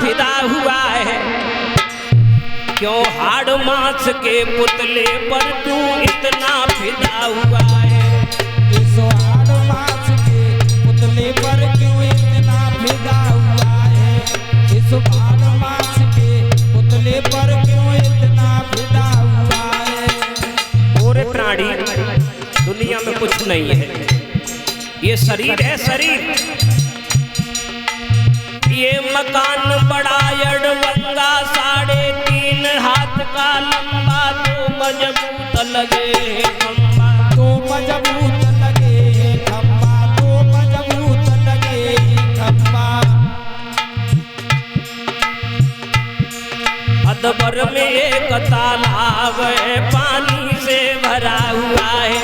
फिदा हुआ है, क्यों हाड़ मांस के पुतले पर तू इतना फिदा हुआ है। इस हाड़ मांस के पुतले पर क्यों इतना फिदा हुआ है। इस हाड़ मांस के पुतले पर क्यों इतना फिदा हुआ है। और प्राणी दुनिया में कुछ नहीं है, ये शरीर है शरीर। ये मकान बड़ा यड़वंगा 3.5 हाथ का लंबा, तो मजबूत लगे खंबा, तो मजबूत लगे खंबा, तो मजबूत लगे खंबा। अदबर में एक तालाब है, पानी से भरा हुआ है।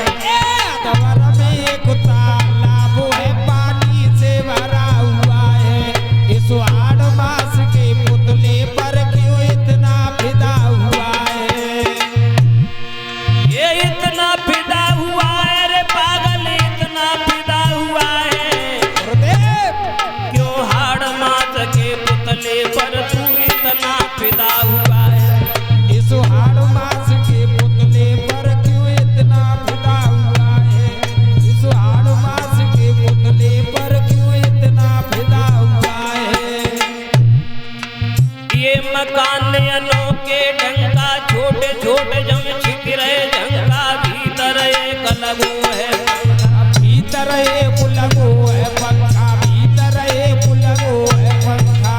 अदबर में एक तालाब है, पानी से भरा हुआ है। इस हाड़ मांस के पुतले पर क्यों इतना फिदा हुआ है। ये इतना फिदा हुआ है रे पागल, इतना फिदा हुआ है, क्यों हाड़ मांस के पुतले पर तू इतना फिदा हुआ है। इस हाड़ मांस के पुतले पर क्यों इतना फिदा हुआ है। इस हाड़ मांस के पुतले पर क्यों इतना फिदा हुआ है। ये मकान अनोखे ढंका, छोटे छोटे जम छिप रहे झंका, भीतर एक लगो है, भीतर एक लगो है पंखा, भीतर एक लगो है पंखा।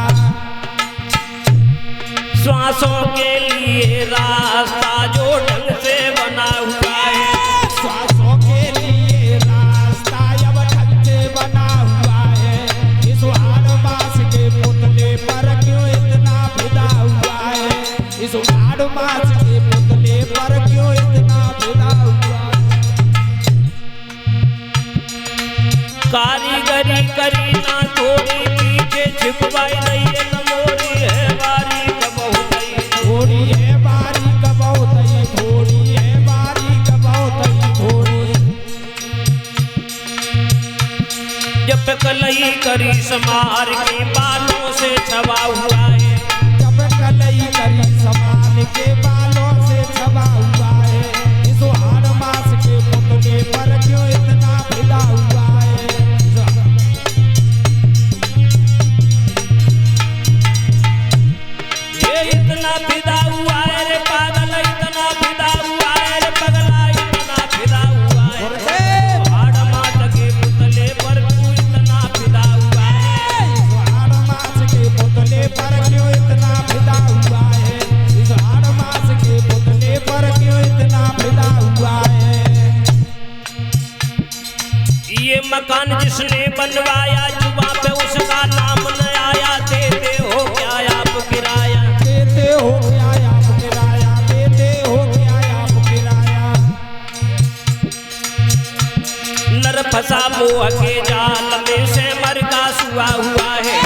श्वासों के लिए रास्ता जो ढंग से बना हुआ है। श्वासों के लिए रास्ता अब ढंग से बना हुआ है। इस हाड़ मांस के पुतले पर क्यों इतना फिदा हुआ है। इस हाड़ मांस के पुतले पर क्यों इतना फिदा हुआ है। कारीगरी करी ना थोड़ी, पीछे छिपवाई नहीं है नमोरी है बारीक बहुत ही। थोड़ी है बारीक बहुत ही, थोड़ी है बारीक बहुत ही थोड़ी। जब कलई करी समार के बालों से छवा हुआ है। जब कलई करी समान के बालों से छवा हुआ है। इस हाड़ मांस के पुतले पर क्यों इतना फिदा हुआ है। ये इतना फिदा हुआ है रे पागल, इतना फिदा हुआ है रे पगला, इतना फिदा हुआ है। हाड़ मांस के पुतले पर तू इतना फिदा हुआ है। इस हाड़ मांस के पुतले पर क्यों इतना फिदा हुआ है। इस हाड़ मांस के पुतले पर क्यों इतना फिदा हुआ है। ये मकान जिसने बनवाया, जुबां पे उसका नाम न आया, देते हो क्या आप किराया। देते हो क्या आप किराया, देते हो क्या आप किराया। नर फंसा मोह के जाल में से मर का सुआ हुआ है।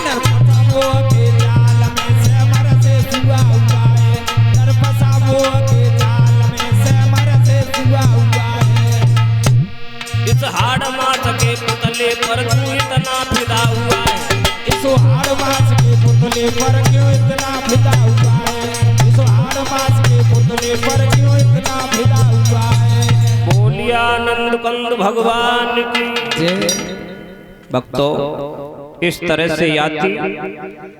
नर फंसा मोह के जाल में से मर से सुआ हुआ है। नर फंसा मोह के जाल में से मर से सुआ हुआ है। इस हाड़ मांस के पुतले पर तू इतना फिदा हुआ है। इस हाड़ मांस के पुतले पर क्यों इतना फिदा हुआ है। इस हाड़ मांस के पुतले पर क्यों इतना फिदा हुआ है। बोलिए आनंद कंद भगवान की जय। भक्तों, इस तरह से यात्री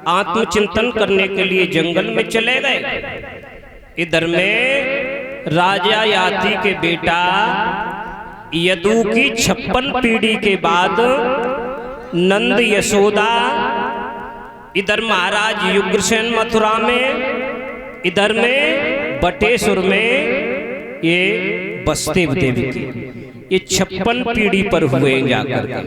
आत्मचिंतन करने के लिए जंगल में चले गए। इधर में राजा याति के बेटा यदु की 56 पीढ़ी के बाद नंद यशोदा, इधर महाराज युग्रसेन मथुरा में, इधर में बटेश्वर में ये बसदेव देवी, ये 56 पीढ़ी पर हुए जाकर।